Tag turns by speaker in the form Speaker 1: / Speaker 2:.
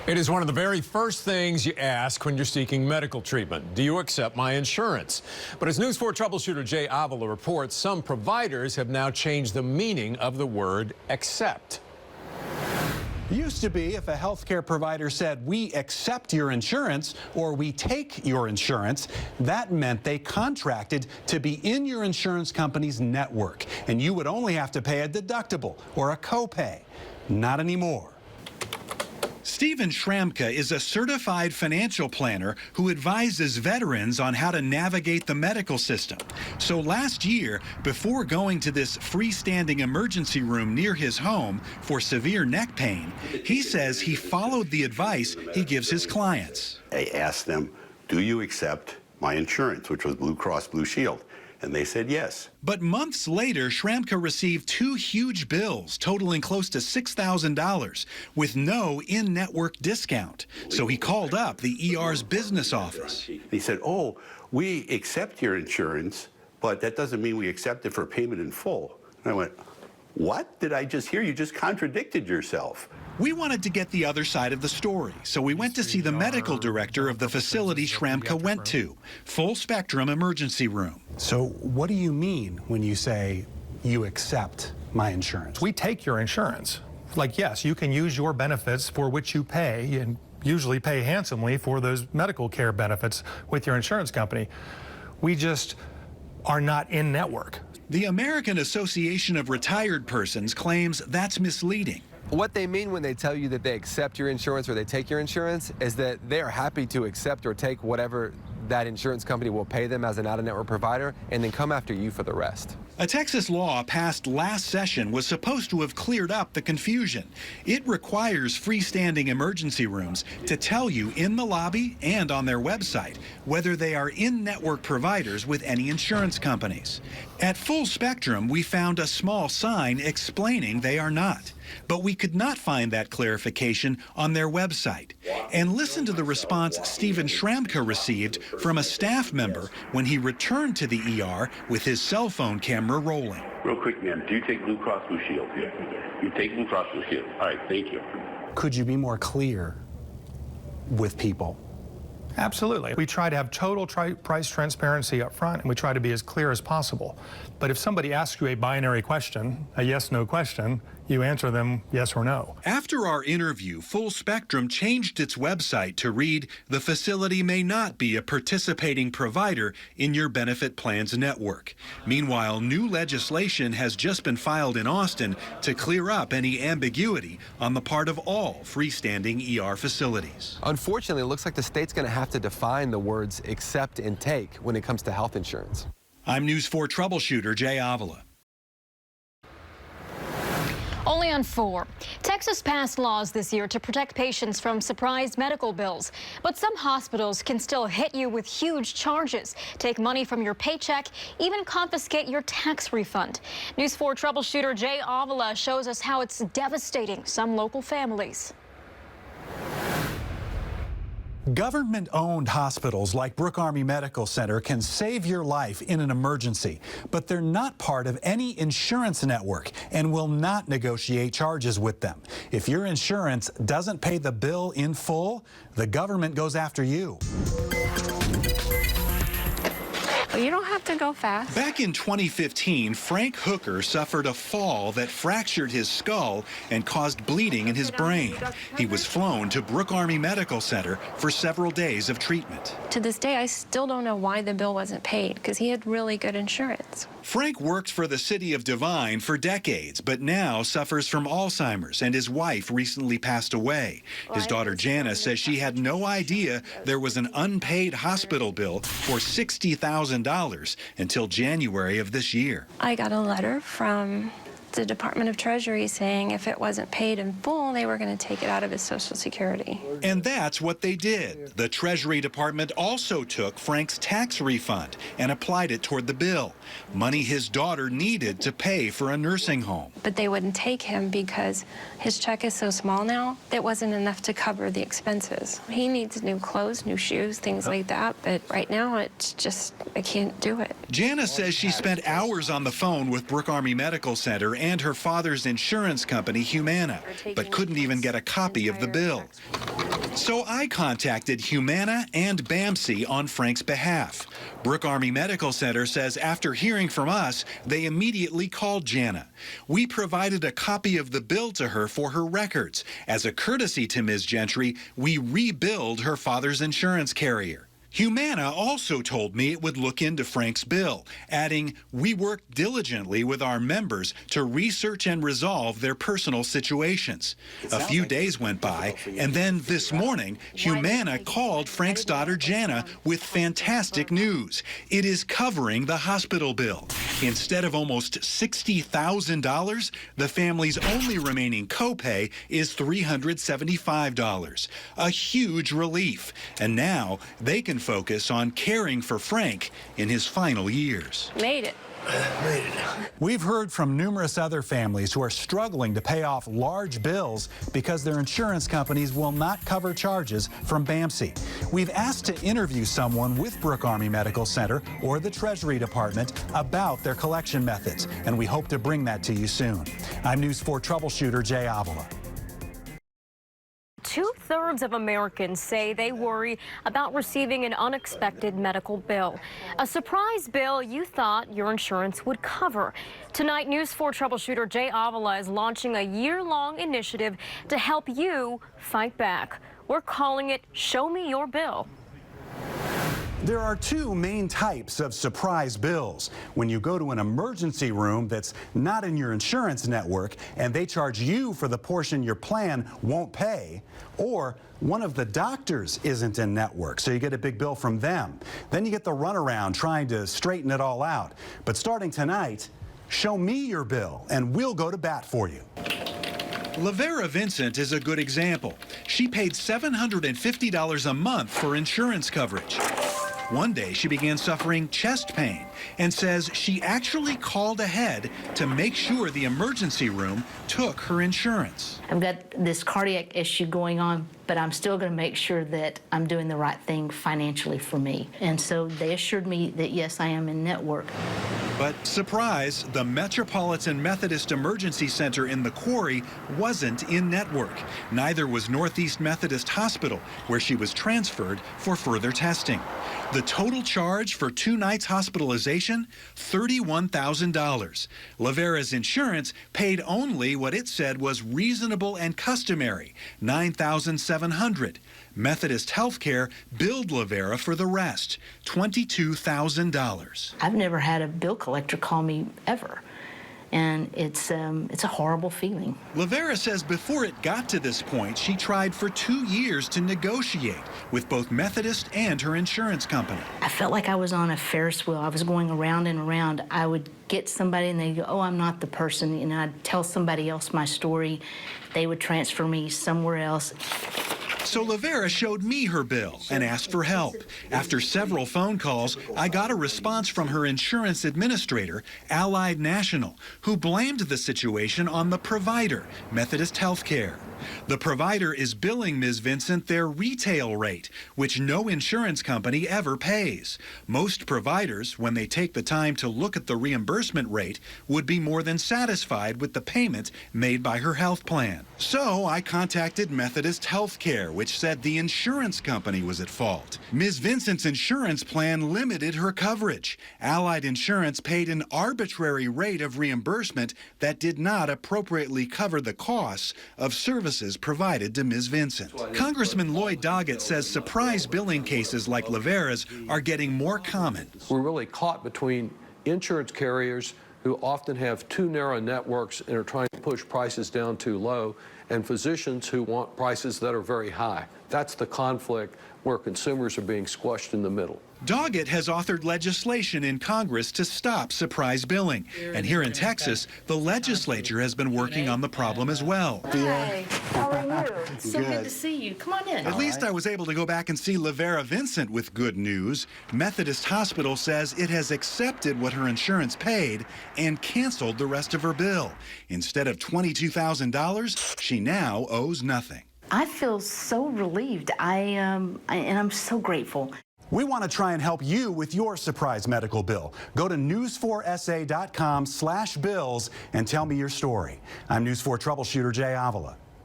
Speaker 1: It is one of the very first things you ask when you're seeking medical treatment. Do you accept my insurance? But as News 4 troubleshooter Jay Avila reports, some providers have now changed the meaning of the word accept.
Speaker 2: Used to be if a healthcare provider said, we accept your insurance or we take your insurance, that meant they contracted to be in your insurance company's network. And you would only have to pay a deductible or a copay. Not anymore. Stephen Schramka is a certified financial planner who advises veterans on how to navigate the medical system. So last year, before going to this freestanding emergency room near his home for severe neck pain, he says he followed the advice he gives his clients.
Speaker 3: I asked them, do you accept my insurance, which was Blue Cross Blue Shield? And they said yes.
Speaker 2: But months later, Schramka received two huge bills totaling close to $6,000 with no in-network discount. So he called up the ER's business office.
Speaker 3: He said, oh, we accept your insurance, but that doesn't mean we accept it for payment in full. And I went, what did I just hear? You just contradicted yourself.
Speaker 2: We wanted to get the other side of the story, so we went to see the medical director of the facility Schramka went to, Full Spectrum Emergency Room. So what do you mean when you say you accept my insurance?
Speaker 4: We take your insurance. Like, yes, you can use your benefits for which you pay, and usually pay handsomely for those medical care benefits with your insurance company. We just are not in network.
Speaker 2: The American Association of Retired Persons claims that's misleading.
Speaker 5: What they mean when they tell you that they accept your insurance or they take your insurance is that they are happy to accept or take whatever that insurance company will pay them as an out-of-network provider and then come after you for the rest.
Speaker 2: A Texas law passed last session was supposed to have cleared up the confusion. It requires freestanding emergency rooms to tell you in the lobby and on their website whether they are in-network providers with any insurance companies. At Full Spectrum, we found a small sign explaining they are not. But we could not find that clarification on their website. And listen to the response Stephen Schramka received from a staff member when he returned to the ER with his cell phone camera rolling.
Speaker 3: Real quick, ma'am, do you take Blue Cross Blue Shield? Yeah. You take Blue Cross Blue Shield. All right, thank you.
Speaker 2: Could you be more clear with people?
Speaker 4: Absolutely. We try to have total price transparency up front, and we try to be as clear as possible. But if somebody asks you a binary question, a yes-no question, you answer them yes or no.
Speaker 2: After our interview, Full Spectrum changed its website to read, the facility may not be a participating provider in your benefit plan's network. Meanwhile, new legislation has just been filed in Austin to clear up any ambiguity on the part of all freestanding ER facilities.
Speaker 5: Unfortunately, it looks like the state's going to have to define the words accept and take when it comes to health insurance.
Speaker 2: I'm News 4 troubleshooter Jay Avila.
Speaker 6: Only on 4. Texas passed laws this year to protect patients from surprise medical bills. But some hospitals can still hit you with huge charges, take money from your paycheck, even confiscate your tax refund. News 4 troubleshooter Jay Avila shows us how it's devastating some local families.
Speaker 2: Government-owned hospitals like Brooke Army Medical Center can save your life in an emergency, but they're not part of any insurance network and will not negotiate charges with them. If your insurance doesn't pay the bill in full, the government goes after you.
Speaker 7: You don't have to go fast.
Speaker 2: Back in 2015, Frank Hooker suffered a fall that fractured his skull and caused bleeding in his brain. He was flown to Brooke Army Medical Center for several days of treatment.
Speaker 7: To this day, I still don't know why the bill wasn't paid, because he had really good insurance.
Speaker 2: Frank worked for the city of Devine for decades, but now suffers from Alzheimer's, and his wife recently passed away. His daughter Jana says she had no idea there was an unpaid hospital bill for $60,000 until January of this year.
Speaker 7: I got a letter from the Department of Treasury saying if it wasn't paid in full, they were going to take it out of his Social Security.
Speaker 2: And that's what they did. The Treasury Department also took Frank's tax refund and applied it toward the bill, money his daughter needed to pay for a nursing home.
Speaker 7: But they wouldn't take him because his check is so small now, it wasn't enough to cover the expenses. He needs new clothes, new shoes, things like that, but right now it's just, I can't do it.
Speaker 2: Jana says she spent hours on the phone with Brooke Army Medical Center and her father's insurance company, Humana, but couldn't even get a copy of the bill. So I contacted Humana and BAMC on Frank's behalf. Brooke Army Medical Center says after hearing from us, they immediately called Jana. We provided a copy of the bill to her for her records. As a courtesy to Ms. Gentry, we rebilled her father's insurance carrier. Humana also told me it would look into Frank's bill, adding, "We worked diligently with our members to research and resolve their personal situations." A few days went by, and then this morning, Humana called Frank's daughter Jana with fantastic news. It is covering the hospital bill. Instead of almost $60,000, the family's only remaining copay is $375. A huge relief. And now they can focus on caring for Frank in his final years.
Speaker 7: Made it.
Speaker 2: We've heard from numerous other families who are struggling to pay off large bills because their insurance companies will not cover charges from BAMC. We've asked to interview someone with Brooke Army Medical Center or the Treasury Department about their collection methods, and we hope to bring that to you soon. I'm News 4 troubleshooter Jay Avila.
Speaker 6: 2/3 of Americans say they worry about receiving an unexpected medical bill. A surprise bill you thought your insurance would cover. Tonight, News 4 troubleshooter Jay Avila is launching a year-long initiative to help you fight back. We're calling it Show Me Your Bill.
Speaker 2: There are two main types of surprise bills. When you go to an emergency room that's not in your insurance network and they charge you for the portion your plan won't pay, or one of the doctors isn't in network, so you get a big bill from them. Then you get the runaround trying to straighten it all out. But starting tonight, show me your bill and we'll go to bat for you. Lavera Vincent is a good example. She paid $750 a month for insurance coverage. One day she began suffering chest pain and says she actually called ahead to make sure the emergency room took her insurance.
Speaker 8: I've got this cardiac issue going on, but I'm still going to make sure that I'm doing the right thing financially for me. And so they assured me that, yes, I am in network.
Speaker 2: But surprise, the Metropolitan Methodist Emergency Center in the Quarry wasn't in network. Neither was Northeast Methodist Hospital, where she was transferred for further testing. The total charge for 2 nights hospitalization, $31,000. Lavera's insurance paid only what it said was reasonable and customary, $9,700. Methodist Healthcare billed Lavera for the rest, $22,000.
Speaker 8: I've never had a bill collector call me ever. And it's a horrible feeling.
Speaker 2: Lavera says before it got to this point, she tried for 2 years to negotiate with both Methodist and her insurance company.
Speaker 8: I felt like I was on a Ferris wheel. I was going around and around. I would get somebody and they'd go, "Oh, I'm not the person." And I'd tell somebody else my story. They would transfer me somewhere else.
Speaker 2: So Lavera showed me her bill and asked for help. After several phone calls, I got a response from her insurance administrator, Allied National, who blamed the situation on the provider, Methodist Healthcare. The provider is billing Ms. Vincent their retail rate, which no insurance company ever pays. Most providers, when they take the time to look at the reimbursement rate, would be more than satisfied with the payment made by her health plan. So I contacted Methodist Healthcare, which said the insurance company was at fault. Ms. Vincent's insurance plan limited her coverage. Allied Insurance paid an arbitrary rate of reimbursement that did not appropriately cover the costs of services provided to Ms. Vincent. Congressman Lloyd Doggett says surprise billing cases like Lavera's are getting more common.
Speaker 9: We're really caught between insurance carriers who often have too narrow networks and are trying to push prices down too low, and physicians who want prices that are very high. That's the conflict where consumers are being squashed in the middle.
Speaker 2: Doggett has authored legislation in Congress to stop surprise billing. And here in Texas, the legislature has been working on the problem as well.
Speaker 8: Hi, how are you? So good to see you. Come on in.
Speaker 2: At least I was able to go back and see Lavera Vincent with good news. Methodist Hospital says it has accepted what her insurance paid and canceled the rest of her bill. Instead of $22,000, she now owes nothing.
Speaker 8: I feel so relieved. And I'm so grateful.
Speaker 2: We want to try and help you with your surprise medical bill. Go to news4sa.com/bills and tell me your story. I'm News 4 troubleshooter Jay Avila.